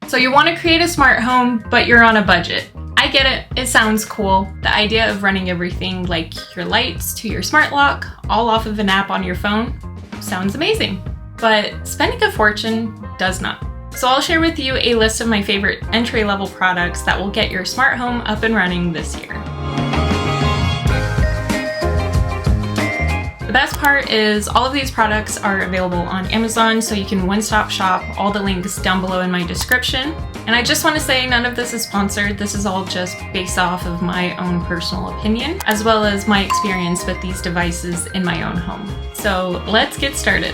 So you want to create a smart home, but you're on a budget. I get it, it sounds cool. The idea of running everything like your lights to your smart lock, all off of an app on your phone, sounds amazing. But spending a fortune does not. So I'll share with you a list of my favorite entry-level products that will get your smart home up and running this year. The best part is all of these products are available on Amazon, so you can one-stop shop. All the links down below in my description. And I just want to say none of this is sponsored. This is all just based off of my own personal opinion, as well as my experience with these devices in my own home. So let's get started.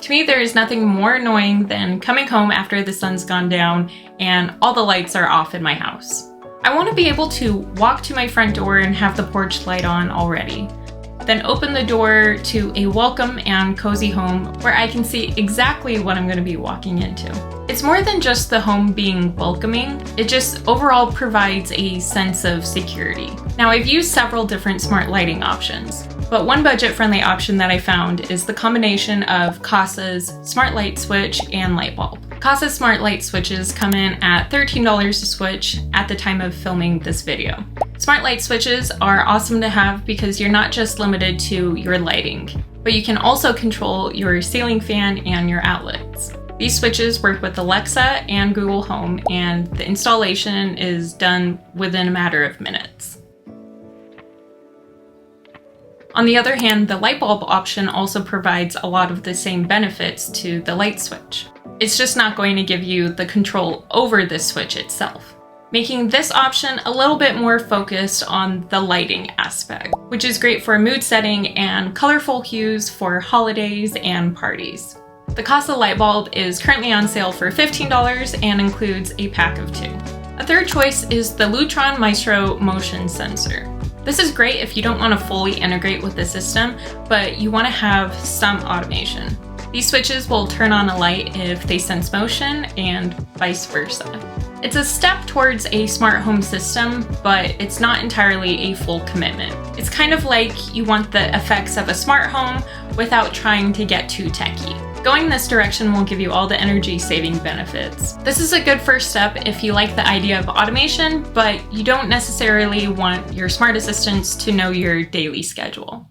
To me, there is nothing more annoying than coming home after the sun's gone down and all the lights are off in my house. I want to be able to walk to my front door and have the porch light on already. Then open the door to a welcome and cozy home where I can see exactly what I'm going to be walking into. It's more than just the home being welcoming, it just overall provides a sense of security. Now, I've used several different smart lighting options, but one budget-friendly option that I found is the combination of Kasa's smart light switch and light bulb. Kasa's smart light switches come in at $13 a switch at the time of filming this video. Smart light switches are awesome to have because you're not just limited to your lighting, but you can also control your ceiling fan and your outlets. These switches work with Alexa and Google Home, and the installation is done within a matter of minutes. On the other hand, the light bulb option also provides a lot of the same benefits to the light switch. It's just not going to give you the control over the switch itself, making this option a little bit more focused on the lighting aspect, which is great for mood setting and colorful hues for holidays and parties. The Kasa light bulb is currently on sale for $15 and includes a pack of 2. A third choice is the Lutron Maestro motion sensor. This is great if you don't want to fully integrate with the system, but you want to have some automation. These switches will turn on a light if they sense motion and vice versa. It's a step towards a smart home system, but it's not entirely a full commitment. It's kind of like you want the effects of a smart home without trying to get too techy. Going this direction will give you all the energy-saving benefits. This is a good first step if you like the idea of automation, but you don't necessarily want your smart assistants to know your daily schedule.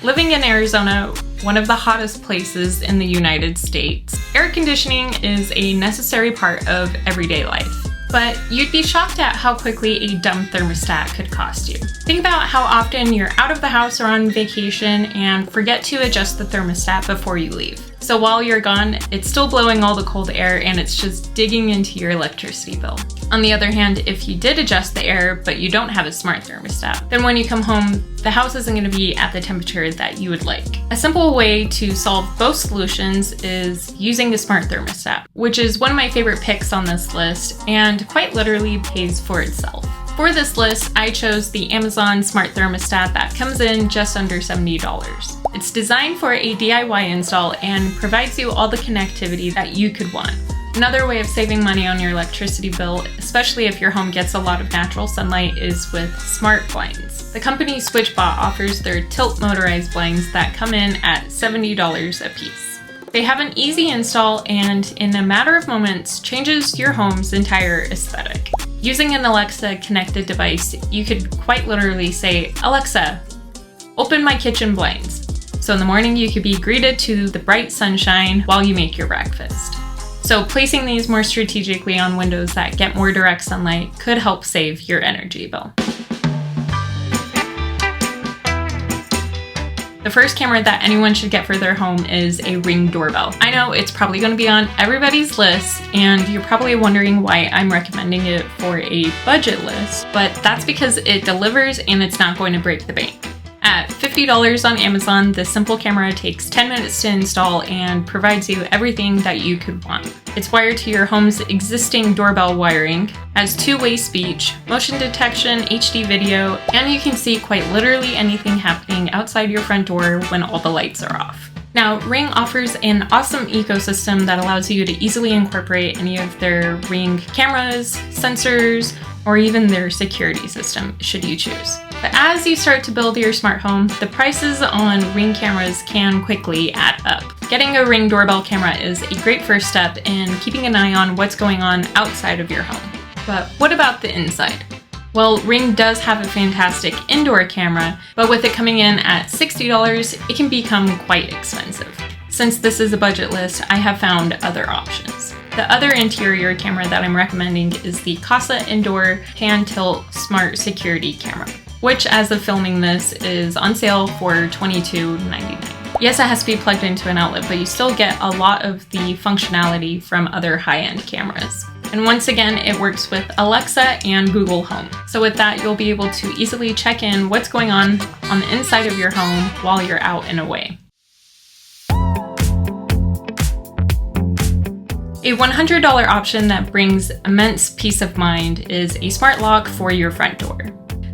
Living in Arizona, one of the hottest places in the United States, air conditioning is a necessary part of everyday life. But you'd be shocked at how quickly a dumb thermostat could cost you. Think about how often you're out of the house or on vacation and forget to adjust the thermostat before you leave. So while you're gone, it's still blowing all the cold air and it's just digging into your electricity bill. On the other hand, if you did adjust the air but you don't have a smart thermostat, then when you come home, the house isn't going to be at the temperature that you would like. A simple way to solve both solutions is using a smart thermostat, which is one of my favorite picks on this list and quite literally pays for itself. For this list, I chose the Amazon Smart Thermostat that comes in just under $70. It's designed for a DIY install and provides you all the connectivity that you could want. Another way of saving money on your electricity bill, especially if your home gets a lot of natural sunlight, is with smart blinds. The company SwitchBot offers their tilt motorized blinds that come in at $70 a piece. They have an easy install and, in a matter of moments, changes your home's entire aesthetic. Using an Alexa connected device, you could quite literally say, "Alexa, open my kitchen blinds." So in the morning, you could be greeted to the bright sunshine while you make your breakfast. So placing these more strategically on windows that get more direct sunlight could help save your energy bill. The first camera that anyone should get for their home is a Ring doorbell. I know it's probably going to be on everybody's list, and you're probably wondering why I'm recommending it for a budget list, but that's because it delivers and it's not going to break the bank. At $50 on Amazon, this simple camera takes 10 minutes to install and provides you everything that you could want. It's wired to your home's existing doorbell wiring, has two-way speech, motion detection, HD video, and you can see quite literally anything happening outside your front door when all the lights are off. Now, Ring offers an awesome ecosystem that allows you to easily incorporate any of their Ring cameras, sensors, or even their security system, should you choose. But as you start to build your smart home, the prices on Ring cameras can quickly add up. Getting a Ring doorbell camera is a great first step in keeping an eye on what's going on outside of your home. But what about the inside? Well, Ring does have a fantastic indoor camera, but with it coming in at $60, it can become quite expensive. Since this is a budget list, I have found other options. The other interior camera that I'm recommending is the Casa Indoor Pan Tilt Smart Security Camera, which as of filming this is on sale for $22.99. Yes, it has to be plugged into an outlet, but you still get a lot of the functionality from other high-end cameras. And once again, it works with Alexa and Google Home. So with that, you'll be able to easily check in what's going on the inside of your home while you're out and away. A $100 option that brings immense peace of mind is a smart lock for your front door.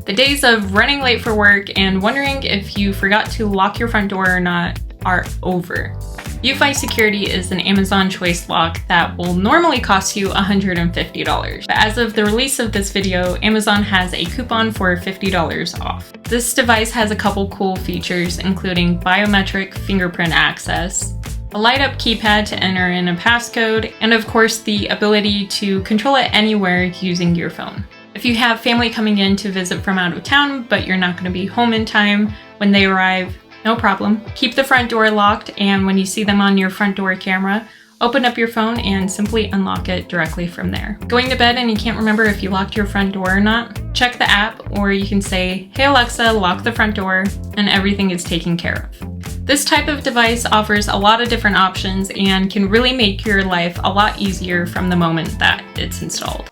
The days of running late for work and wondering if you forgot to lock your front door or not are over. UFi Security is an Amazon Choice lock that will normally cost you $150. But as of the release of this video, Amazon has a coupon for $50 off. This device has a couple cool features, including biometric fingerprint access, a light-up keypad to enter in a passcode, and of course the ability to control it anywhere using your phone. If you have family coming in to visit from out of town, but you're not going to be home in time when they arrive, no problem. Keep the front door locked, and when you see them on your front door camera, open up your phone and simply unlock it directly from there. Going to bed and you can't remember if you locked your front door or not? Check the app, or you can say, "Hey Alexa, lock the front door," and everything is taken care of. This type of device offers a lot of different options and can really make your life a lot easier from the moment that it's installed.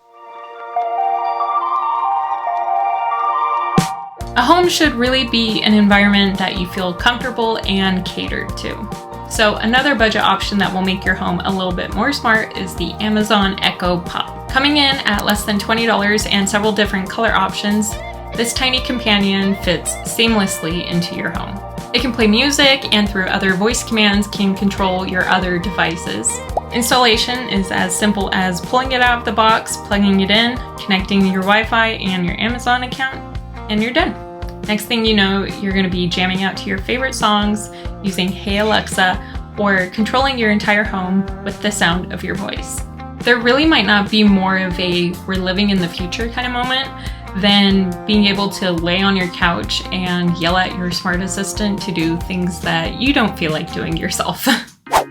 A home should really be an environment that you feel comfortable and catered to. So another budget option that will make your home a little bit more smart is the Amazon Echo Pop. Coming in at less than $20 and several different color options, this tiny companion fits seamlessly into your home. It can play music and through other voice commands can control your other devices. Installation is as simple as pulling it out of the box, plugging it in, connecting your Wi-Fi and your Amazon account, and you're done. Next thing you know, you're going to be jamming out to your favorite songs using Hey Alexa or controlling your entire home with the sound of your voice. There really might not be more of a we're living in the future kind of moment than being able to lay on your couch and yell at your smart assistant to do things that you don't feel like doing yourself.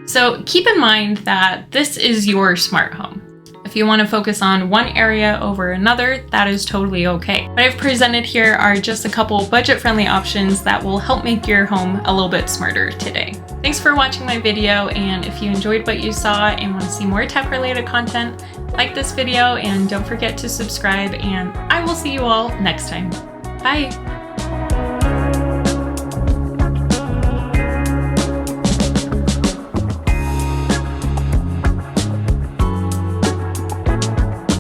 So keep in mind that this is your smart home. If you want to focus on one area over another, that is totally okay. What I've presented here are just a couple budget-friendly options that will help make your home a little bit smarter today. Thanks for watching my video, and if you enjoyed what you saw and want to see more tech-related content, like this video and don't forget to subscribe, and I will see you all next time. Bye!